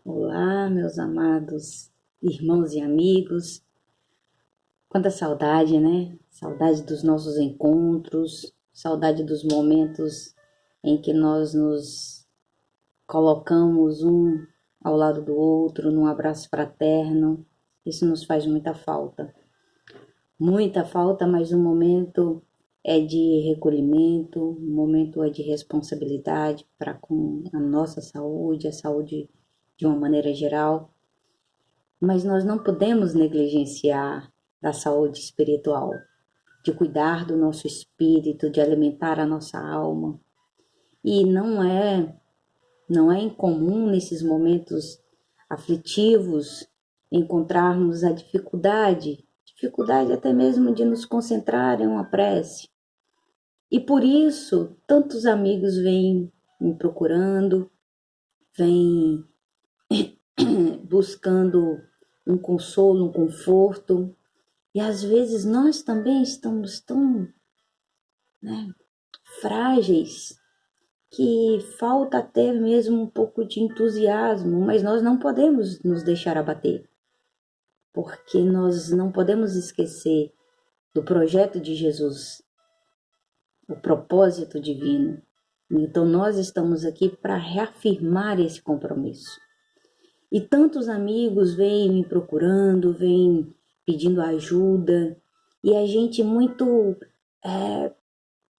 Olá, meus amados irmãos e amigos. Quanta saudade, né? Saudade dos nossos encontros, saudade dos momentos em que nós nos colocamos um ao lado do outro, num abraço fraterno. Isso nos faz muita falta. Muita falta, mas um momento é de recolhimento, um momento é de responsabilidade para com a nossa saúde, a saúde de uma maneira geral. Mas nós não podemos negligenciar da saúde espiritual, de cuidar do nosso espírito, de alimentar a nossa alma. E não é incomum nesses momentos aflitivos encontrarmos a dificuldade até mesmo de nos concentrar em uma prece. E por isso, tantos amigos vêm me procurando, vêm buscando um consolo, um conforto. E às vezes nós também estamos tão, né, frágeis que falta até mesmo um pouco de entusiasmo, mas nós não podemos nos deixar abater, porque nós não podemos esquecer do projeto de Jesus, o propósito divino. Então nós estamos aqui para reafirmar esse compromisso. E tantos amigos vêm me procurando, vêm pedindo ajuda, e a gente muito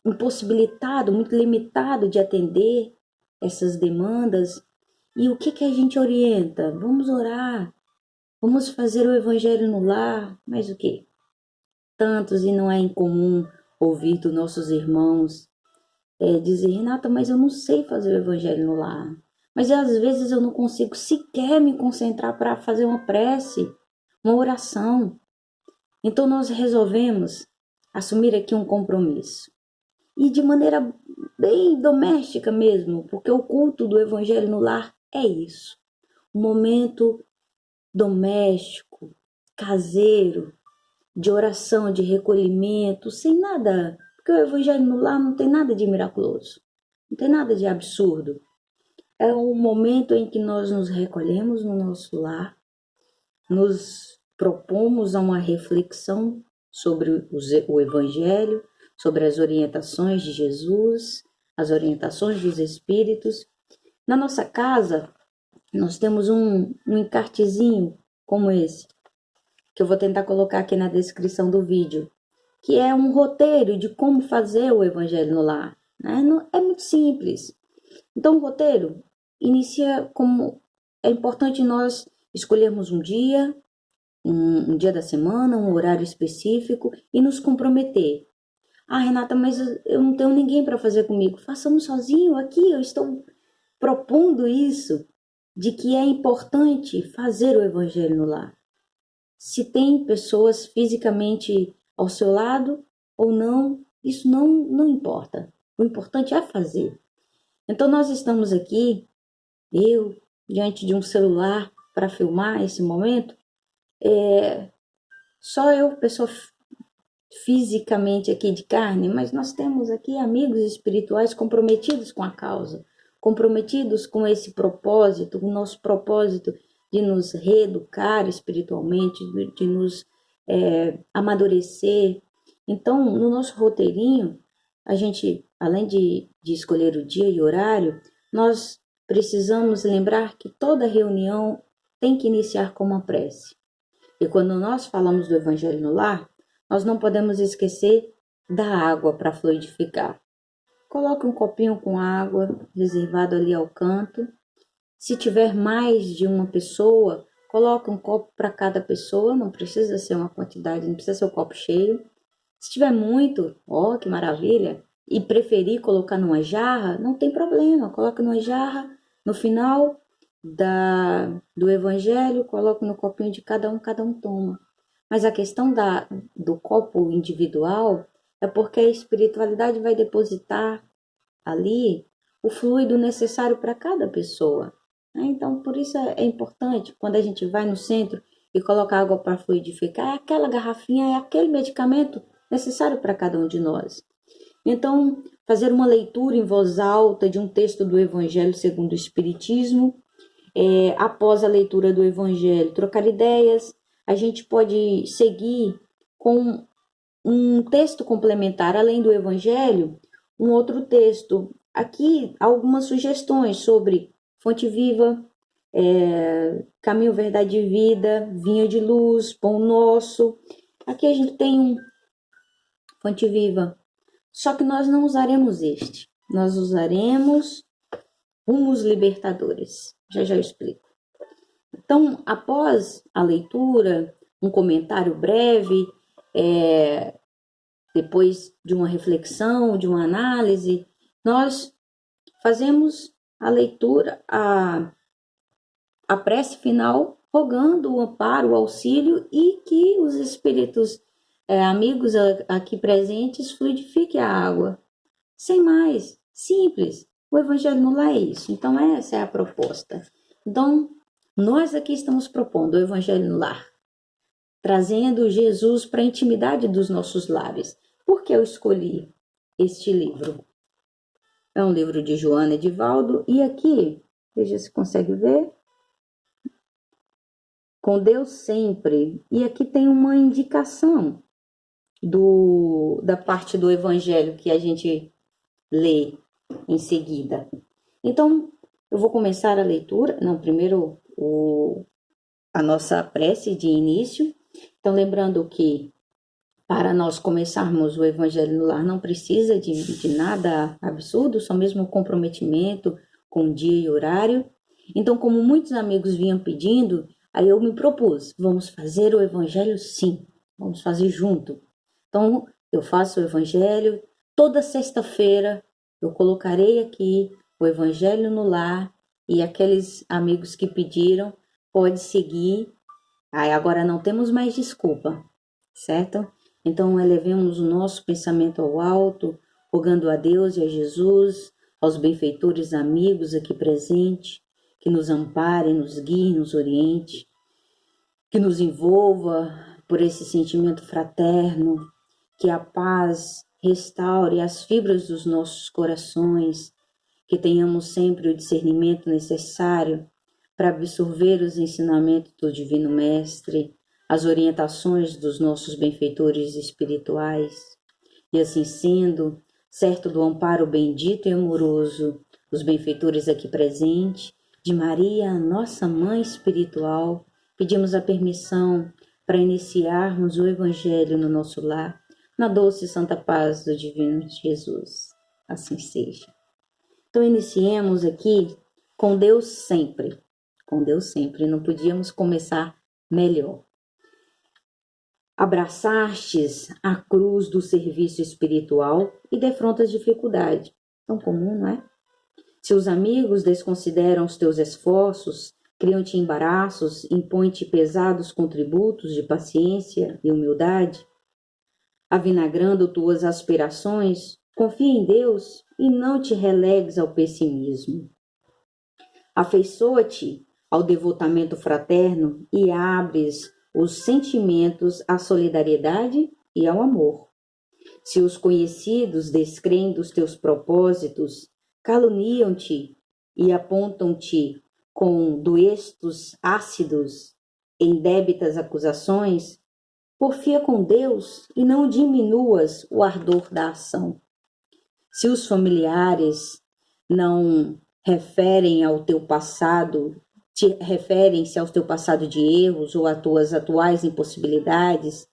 impossibilitado, muito limitado de atender essas demandas. E o que a gente orienta? Vamos orar, vamos fazer o evangelho no lar, mas o quê? Tantos, e não é incomum ouvir dos nossos irmãos dizer, Renata, mas eu não sei fazer o evangelho no lar. Mas às vezes eu não consigo sequer me concentrar para fazer uma prece, uma oração. Então nós resolvemos assumir aqui um compromisso. E de maneira bem doméstica mesmo, porque o culto do evangelho no lar é isso. Um momento doméstico, caseiro, de oração, de recolhimento, sem nada, porque o evangelho no lar não tem nada de miraculoso, não tem nada de absurdo. É um momento em que nós nos recolhemos no nosso lar, nos propomos a uma reflexão sobre o evangelho, sobre as orientações de Jesus, as orientações dos Espíritos. Na nossa casa, nós temos um encartezinho como esse, que eu vou tentar colocar aqui na descrição do vídeo, que é um roteiro de como fazer o Evangelho no lar. Né? É muito simples. Então, o roteiro inicia como é importante nós escolhermos um dia da semana, um horário específico e nos comprometer. Ah, Renata, mas eu não tenho ninguém para fazer comigo. Façamos sozinho aqui, eu estou propondo isso, de que é importante fazer o evangelho no lar. Se tem pessoas fisicamente ao seu lado ou não, isso não importa. O importante é fazer. Então nós estamos aqui, eu, diante de um celular para filmar esse momento, só eu, pessoa fisicamente aqui de carne, mas nós temos aqui amigos espirituais comprometidos com a causa, comprometidos com esse propósito, o nosso propósito de nos reeducar espiritualmente, de nos amadurecer. Então, no nosso roteirinho, a gente, além de escolher o dia e horário, nós precisamos lembrar que toda reunião tem que iniciar com uma prece. E quando nós falamos do Evangelho no lar, nós não podemos esquecer da água para fluidificar. Coloque um copinho com água reservado ali ao canto. Se tiver mais de uma pessoa, coloque um copo para cada pessoa, não precisa ser uma quantidade, não precisa ser o copo cheio. Se tiver muito, ó, que maravilha, e preferir colocar numa jarra, não tem problema, coloque numa jarra, no final do evangelho, coloque no copinho de cada um toma. Mas a questão do copo individual é porque a espiritualidade vai depositar ali o fluido necessário para cada pessoa. Né? Então, por isso é importante, quando a gente vai no centro e coloca água para fluidificar, é aquela garrafinha, é aquele medicamento necessário para cada um de nós. Então, fazer uma leitura em voz alta de um texto do Evangelho segundo o Espiritismo após a leitura do Evangelho, trocar ideias. A gente pode seguir com um texto complementar, além do Evangelho, um outro texto. Aqui, algumas sugestões sobre fonte viva, caminho, verdade e vida, vinha de luz, pão nosso. Aqui a gente tem um fonte viva, só que nós não usaremos este. Nós usaremos Rumos Libertadores. Já eu explico. Então, após a leitura, um comentário breve, depois de uma reflexão, de uma análise, nós fazemos a leitura, a prece final, rogando o amparo, o auxílio e que os espíritos amigos aqui presentes fluidifiquem a água. Sem mais, simples. O Evangelho no Lar é isso. Então, essa é a proposta. Então, nós aqui estamos propondo o Evangelho no Lar, trazendo Jesus para a intimidade dos nossos lares. Por que eu escolhi este livro? É um livro de Joana Edivaldo, e aqui, veja se consegue ver, Com Deus Sempre. E aqui tem uma indicação da parte do Evangelho que a gente lê em seguida. Então, eu vou começar a leitura. Não, primeiro a nossa prece de início. Então, lembrando que para nós começarmos o Evangelho no Lar não precisa de nada absurdo, só mesmo comprometimento com dia e horário. Então, como muitos amigos vinham pedindo, aí eu me propus, vamos fazer o Evangelho sim, vamos fazer junto. Então, eu faço o Evangelho, toda sexta-feira eu colocarei aqui o Evangelho no Lar, e aqueles amigos que pediram, pode seguir. Aí agora não temos mais desculpa, certo? Então, elevemos o nosso pensamento ao alto, rogando a Deus e a Jesus, aos benfeitores amigos aqui presentes, que nos amparem, nos guiem, nos oriente, que nos envolva por esse sentimento fraterno, que a paz restaure as fibras dos nossos corações, que tenhamos sempre o discernimento necessário para absorver os ensinamentos do Divino Mestre, as orientações dos nossos benfeitores espirituais, e assim sendo, certo do amparo bendito e amoroso dos benfeitores aqui presentes, de Maria, nossa Mãe Espiritual, pedimos a permissão para iniciarmos o Evangelho no nosso lar, na doce e santa paz do Divino Jesus. Assim seja. Então, iniciemos aqui com Deus sempre. Com Deus sempre, não podíamos começar melhor. Abraçastes a cruz do serviço espiritual e defrontas dificuldade. Tão comum, não é? Seus amigos desconsideram os teus esforços, criam-te embaraços, impõem-te pesados contributos de paciência e humildade. Avinagrando tuas aspirações, confia em Deus e não te relegues ao pessimismo. Afeiçoa-te ao devotamento fraterno e abres os sentimentos à solidariedade e ao amor. Se os conhecidos descreem dos teus propósitos, caluniam-te e apontam-te com duestos ácidos em débitas acusações, porfia com Deus e não diminuas o ardor da ação. Se os familiares não referem-se ao teu passado de erros ou às tuas atuais impossibilidades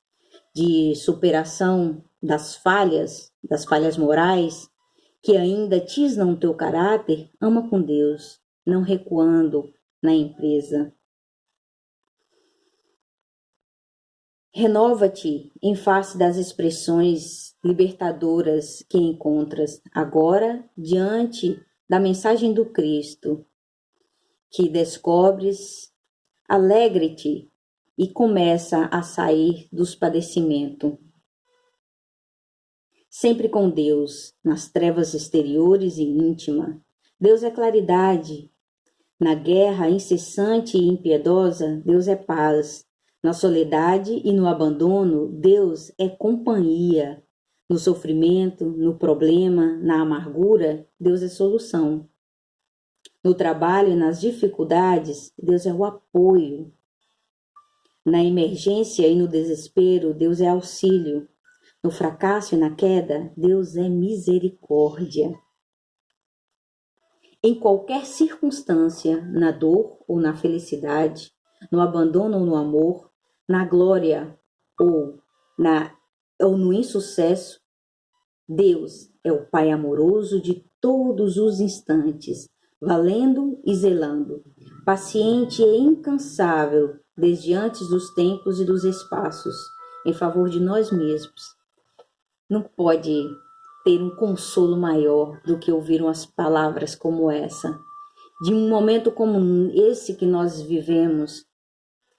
de superação das falhas morais que ainda tisnam o teu caráter, ama com Deus, não recuando na empresa. Renova-te em face das expressões libertadoras que encontras agora diante da mensagem do Cristo, que descobres, alegre-te e começa a sair dos padecimentos. Sempre com Deus, nas trevas exteriores e íntima. Deus é claridade. Na guerra incessante e impiedosa, Deus é paz. Na soledade e no abandono, Deus é companhia. No sofrimento, no problema, na amargura, Deus é solução. No trabalho e nas dificuldades, Deus é o apoio. Na emergência e no desespero, Deus é auxílio. No fracasso e na queda, Deus é misericórdia. Em qualquer circunstância, na dor ou na felicidade, no abandono ou no amor, na glória ou no insucesso, Deus é o Pai amoroso de todos os instantes, valendo e zelando, paciente e incansável desde antes dos tempos e dos espaços, em favor de nós mesmos. Não pode ter um consolo maior do que ouvir umas palavras como essa. De um momento como esse que nós vivemos,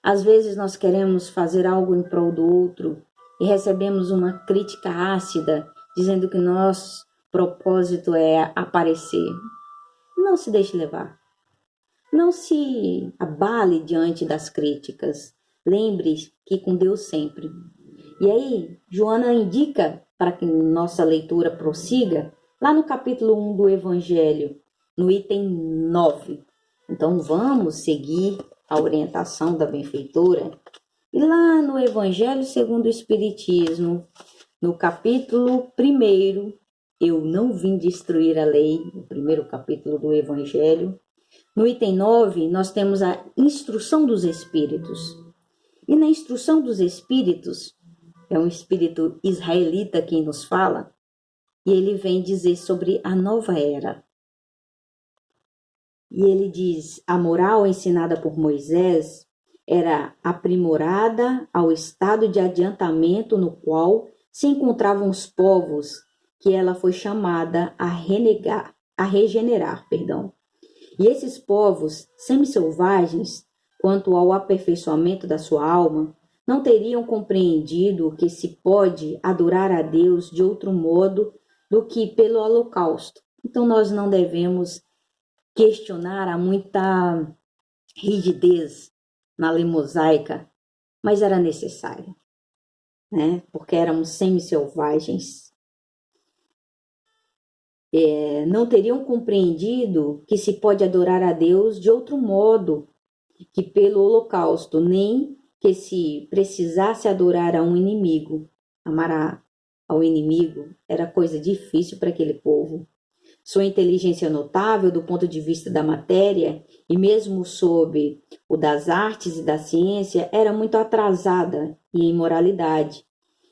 às vezes nós queremos fazer algo em prol do outro e recebemos uma crítica ácida dizendo que nosso propósito é aparecer. Não se deixe levar. Não se abale diante das críticas. Lembre que com Deus sempre. E aí, Joana indica para que nossa leitura prossiga lá no capítulo 1 do Evangelho, no item 9. Então vamos seguir a orientação da benfeitora. E lá no Evangelho segundo o Espiritismo, no capítulo 1, eu não vim destruir a lei, o primeiro capítulo do Evangelho. No item 9, nós temos a instrução dos espíritos. E na instrução dos espíritos, é um espírito israelita quem nos fala, e ele vem dizer sobre a nova era. E ele diz, a moral ensinada por Moisés era aprimorada ao estado de adiantamento no qual se encontravam os povos que ela foi chamada a regenerar. E esses povos semi-selvagens, quanto ao aperfeiçoamento da sua alma, não teriam compreendido que se pode adorar a Deus de outro modo do que pelo holocausto. Então nós não devemos questionar a muita rigidez na lei mosaica, mas era necessário, né? Porque éramos semi-selvagens. Não teriam compreendido que se pode adorar a Deus de outro modo que pelo holocausto, nem que se precisasse adorar a um inimigo. Amar ao inimigo era coisa difícil para aquele povo. Sua inteligência notável do ponto de vista da matéria e mesmo sob o das artes e da ciência era muito atrasada e em moralidade,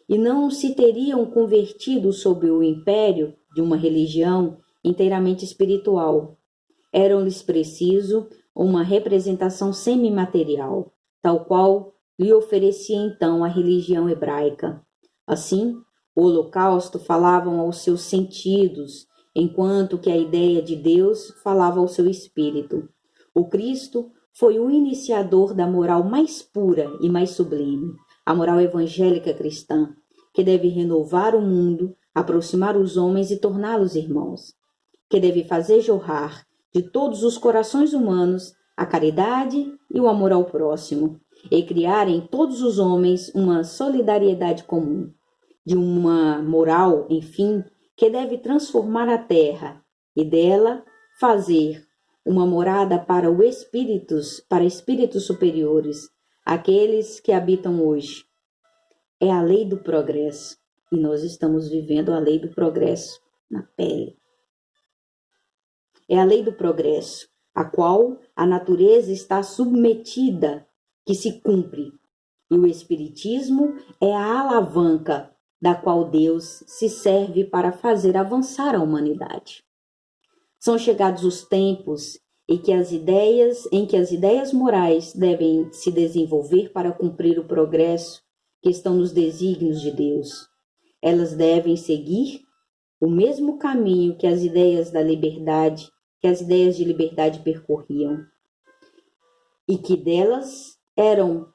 e não se teriam convertido sob o império de uma religião inteiramente espiritual. Era-lhes preciso uma representação semimaterial, tal qual lhe oferecia então a religião hebraica. Assim, o holocausto falava aos seus sentidos, enquanto que a ideia de Deus falava ao seu espírito. O Cristo foi o iniciador da moral mais pura e mais sublime, a moral evangélica cristã, que deve renovar o mundo, aproximar os homens e torná-los irmãos, que deve fazer jorrar de todos os corações humanos a caridade e o amor ao próximo, e criar em todos os homens uma solidariedade comum, de uma moral, enfim, que deve transformar a terra e dela fazer uma morada para espíritos superiores, aqueles que habitam hoje. É a lei do progresso, e nós estamos vivendo a lei do progresso na pele. É a lei do progresso, a qual a natureza está submetida, que se cumpre, e o Espiritismo é a alavanca da qual Deus se serve para fazer avançar a humanidade. São chegados os tempos em que as ideias morais devem se desenvolver para cumprir o progresso que estão nos desígnios de Deus. Elas devem seguir o mesmo caminho que as ideias de liberdade percorriam, e que delas eram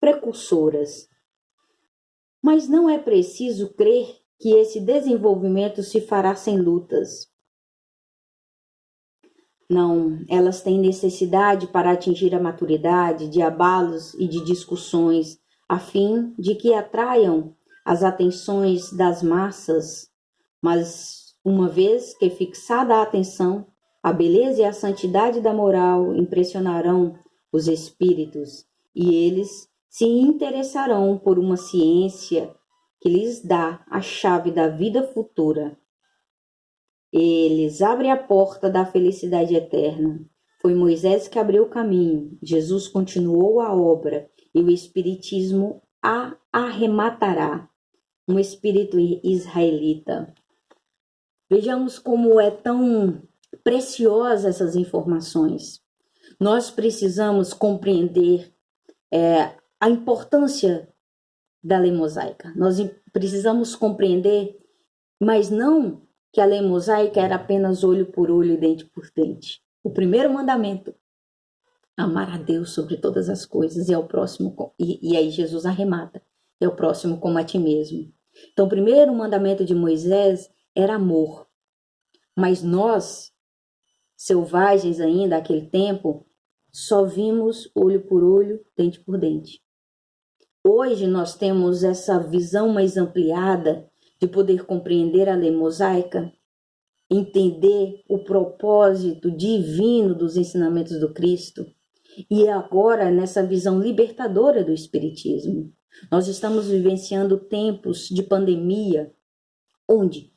precursoras. Mas não é preciso crer que esse desenvolvimento se fará sem lutas. Não, elas têm necessidade para atingir a maturidade de abalos e de discussões, a fim de que atraiam as atenções das massas, mas uma vez que fixada a atenção, A beleza e a santidade da moral impressionarão os espíritos e eles se interessarão por uma ciência que lhes dá a chave da vida futura. Eles abrem a porta da felicidade eterna. Foi Moisés que abriu o caminho, Jesus continuou a obra e o Espiritismo a arrematará. Um espírito israelita. Vejamos como é tão preciosa essas informações. Nós precisamos compreender a importância da lei mosaica. Nós precisamos compreender, mas não que a lei mosaica era apenas olho por olho e dente por dente. O primeiro mandamento, amar a Deus sobre todas as coisas e ao próximo, e aí Jesus arremata, é o próximo como a ti mesmo. Então, o primeiro mandamento de Moisés era amor. Mas nós, selvagens ainda naquele tempo, só vimos olho por olho, dente por dente. Hoje nós temos essa visão mais ampliada de poder compreender a lei mosaica, entender o propósito divino dos ensinamentos do Cristo. E agora, nessa visão libertadora do Espiritismo, nós estamos vivenciando tempos de pandemia, onde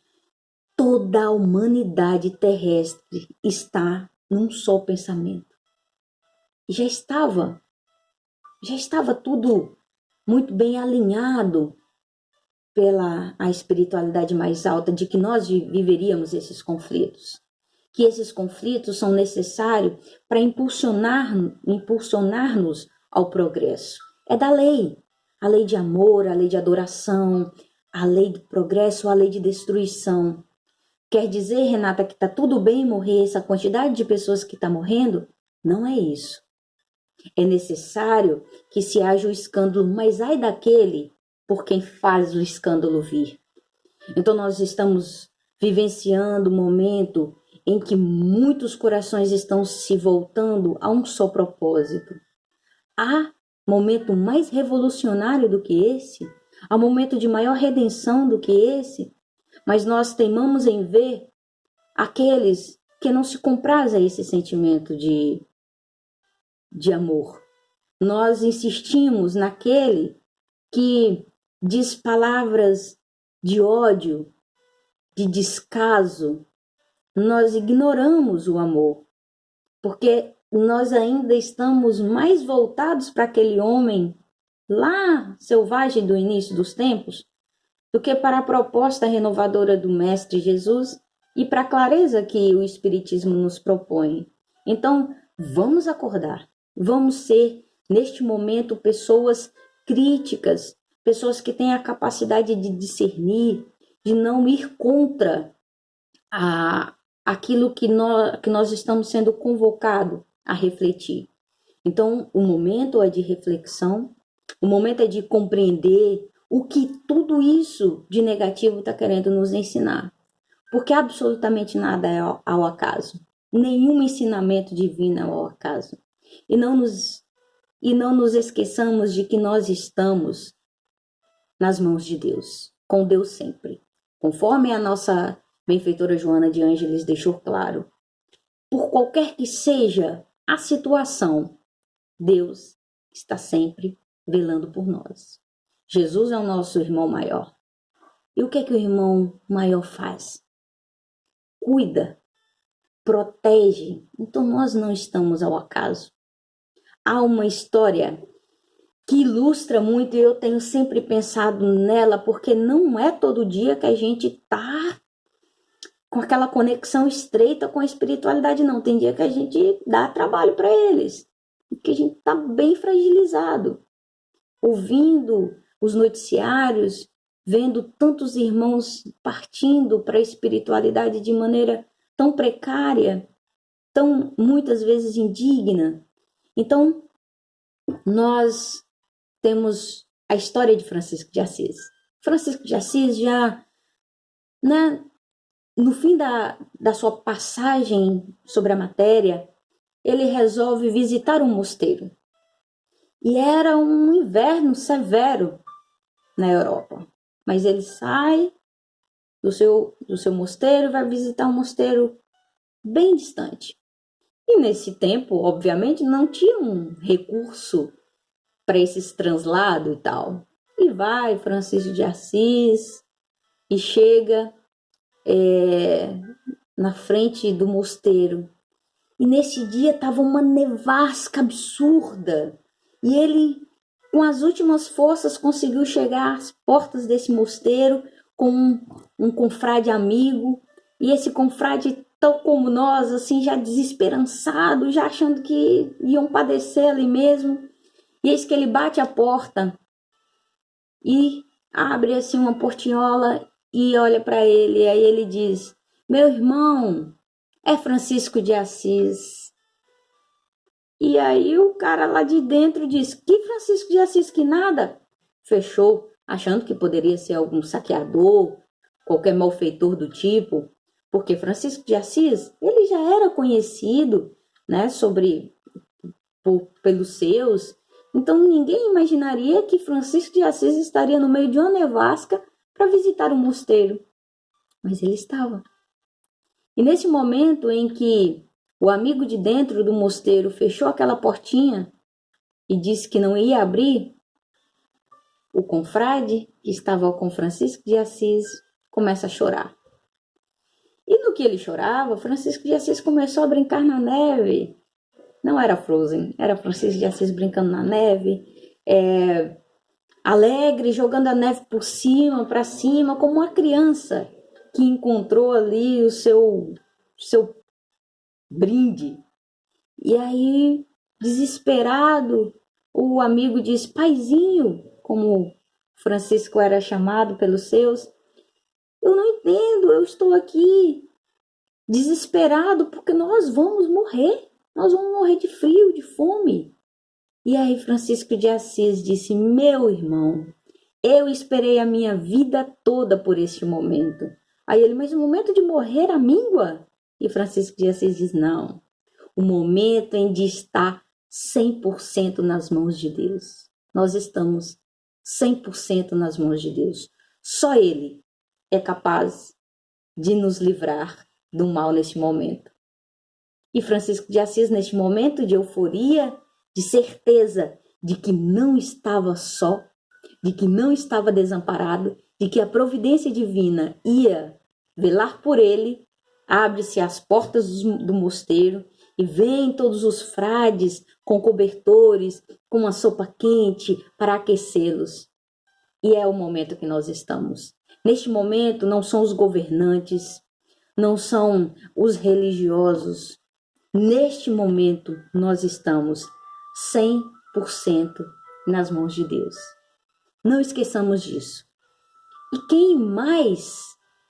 toda a humanidade terrestre está num só pensamento. Já estava tudo muito bem alinhado pela a espiritualidade mais alta de que nós viveríamos esses conflitos. Que esses conflitos são necessários para impulsionar-nos ao progresso. É da lei. A lei de amor, a lei de adoração, a lei do progresso, a lei de destruição. Quer dizer, Renata, que está tudo bem morrer essa quantidade de pessoas que está morrendo? Não é isso. É necessário que se haja o escândalo, mas ai daquele por quem faz o escândalo vir. Então nós estamos vivenciando um momento em que muitos corações estão se voltando a um só propósito. Há momento mais revolucionário do que esse? Há momento de maior redenção do que esse? Mas nós teimamos em ver aqueles que não se comprazem a esse sentimento de amor. Nós insistimos naquele que diz palavras de ódio, de descaso. Nós ignoramos o amor, porque nós ainda estamos mais voltados para aquele homem lá selvagem do início dos tempos, do que para a proposta renovadora do Mestre Jesus e para a clareza que o Espiritismo nos propõe. Então, vamos acordar, vamos ser, neste momento, pessoas críticas, pessoas que têm a capacidade de discernir, de não ir contra aquilo que nós estamos sendo convocados a refletir. Então, o momento é de reflexão, o momento é de compreender o que tudo isso de negativo está querendo nos ensinar. Porque absolutamente nada é ao acaso. Nenhum ensinamento divino é ao acaso. E não nos esqueçamos de que nós estamos nas mãos de Deus, com Deus sempre. Conforme a nossa benfeitora Joana de Ângeles deixou claro, por qualquer que seja a situação, Deus está sempre velando por nós. Jesus é o nosso irmão maior. E o que é que o irmão maior faz? Cuida, protege. Então nós não estamos ao acaso. Há uma história que ilustra muito e eu tenho sempre pensado nela, porque não é todo dia que a gente está com aquela conexão estreita com a espiritualidade, não. Tem dia que a gente dá trabalho para eles, que a gente está bem fragilizado. Ouvindo os noticiários, vendo tantos irmãos partindo para a espiritualidade de maneira tão precária, tão muitas vezes indigna. Então, nós temos a história de Francisco de Assis. Francisco de Assis já, no fim da sua passagem sobre a matéria, ele resolve visitar um mosteiro. E era um inverno severo na Europa. Mas ele sai do seu mosteiro e vai visitar um mosteiro bem distante. E nesse tempo, obviamente, não tinha um recurso para esses translados e tal. E vai Francisco de Assis e chega na frente do mosteiro. E nesse dia estava uma nevasca absurda. E ele, com as últimas forças, conseguiu chegar às portas desse mosteiro com um confrade amigo. E esse confrade, tal como nós, assim, já desesperançado, já achando que iam padecer ali mesmo. E eis que ele bate a porta e abre assim uma portinhola e olha para ele. E aí ele diz: meu irmão, é Francisco de Assis. E aí o cara lá de dentro diz: que Francisco de Assis que nada? Fechou, achando que poderia ser algum saqueador, qualquer malfeitor do tipo, porque Francisco de Assis, ele já era conhecido, né, pelos seus. Então ninguém imaginaria que Francisco de Assis estaria no meio de uma nevasca para visitar o mosteiro. Mas ele estava. E nesse momento em que o amigo de dentro do mosteiro fechou aquela portinha e disse que não ia abrir, o confrade, que estava com Francisco de Assis, começa a chorar. E no que ele chorava, Francisco de Assis começou a brincar na neve. Não era Frozen, era Francisco de Assis brincando na neve, alegre, jogando a neve por cima, para cima, como uma criança que encontrou ali o seu brinde. E aí, desesperado, o amigo diz: paizinho, como Francisco era chamado pelos seus, eu não entendo, eu estou aqui desesperado porque nós vamos morrer de frio, de fome. E aí Francisco de Assis disse: meu irmão, eu esperei a minha vida toda por este momento. Aí ele: mas o momento de morrer a míngua? E Francisco de Assis diz: não, o momento em de estar 100% nas mãos de Deus. Nós estamos 100% nas mãos de Deus. Só Ele é capaz de nos livrar do mal neste momento. E Francisco de Assis, neste momento de euforia, de certeza de que não estava só, de que não estava desamparado, de que a providência divina ia velar por ele, abre-se as portas do mosteiro e vêm todos os frades com cobertores, com uma sopa quente para aquecê-los. E é o momento que nós estamos. Neste momento não são os governantes, não são os religiosos. Neste momento nós estamos 100% nas mãos de Deus. Não esqueçamos disso. E quem mais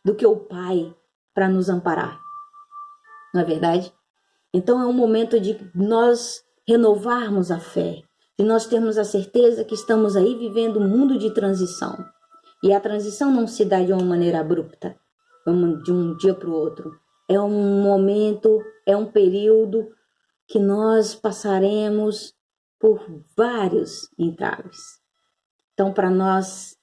do que o Pai para nos amparar? Não é verdade? Então é um momento de nós renovarmos a fé, de nós termos a certeza que estamos aí vivendo um mundo de transição. E a transição não se dá de uma maneira abrupta, de um dia para o outro. É um momento, é um período que nós passaremos por vários entraves. Então, para nós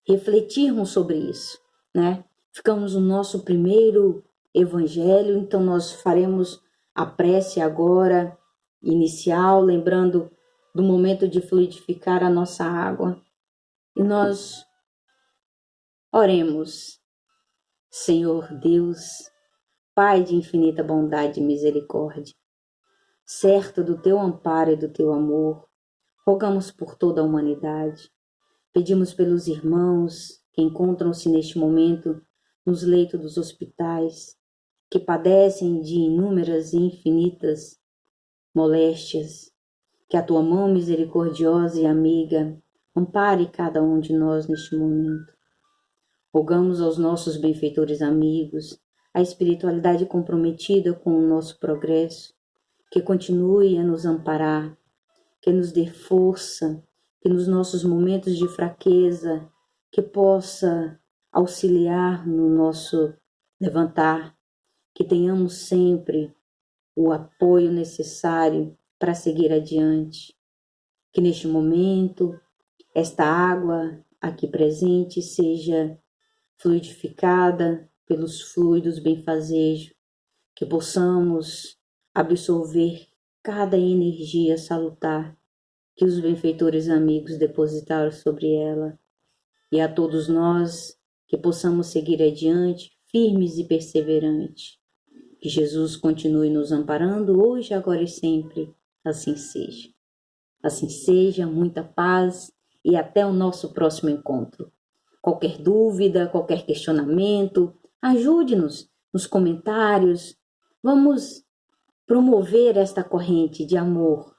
refletirmos sobre isso, né? Ficamos no nosso primeiro evangelho, então nós faremos a prece agora, inicial, lembrando do momento de fluidificar a nossa água. E nós oremos. Senhor Deus, Pai de infinita bondade e misericórdia, certo do teu amparo e do teu amor, rogamos por toda a humanidade. Pedimos pelos irmãos que encontram-se neste momento nos leitos dos hospitais, que padecem de inúmeras e infinitas moléstias, que a tua mão misericordiosa e amiga ampare cada um de nós neste momento. Rogamos aos nossos benfeitores amigos, a espiritualidade comprometida com o nosso progresso, que continue a nos amparar, que nos dê força, que nos nossos momentos de fraqueza, que possa auxiliar no nosso levantar, que tenhamos sempre o apoio necessário para seguir adiante, que neste momento esta água aqui presente seja fluidificada pelos fluidos benfazejos, que possamos absorver cada energia salutar que os benfeitores amigos depositaram sobre ela, e a todos nós que possamos seguir adiante, firmes e perseverantes. Que Jesus continue nos amparando hoje, agora e sempre. Assim seja. Assim seja, muita paz e até o nosso próximo encontro. Qualquer dúvida, qualquer questionamento, ajude-nos nos comentários. Vamos promover esta corrente de amor,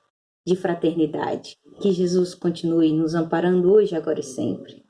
de fraternidade. Que Jesus continue nos amparando hoje, agora e sempre.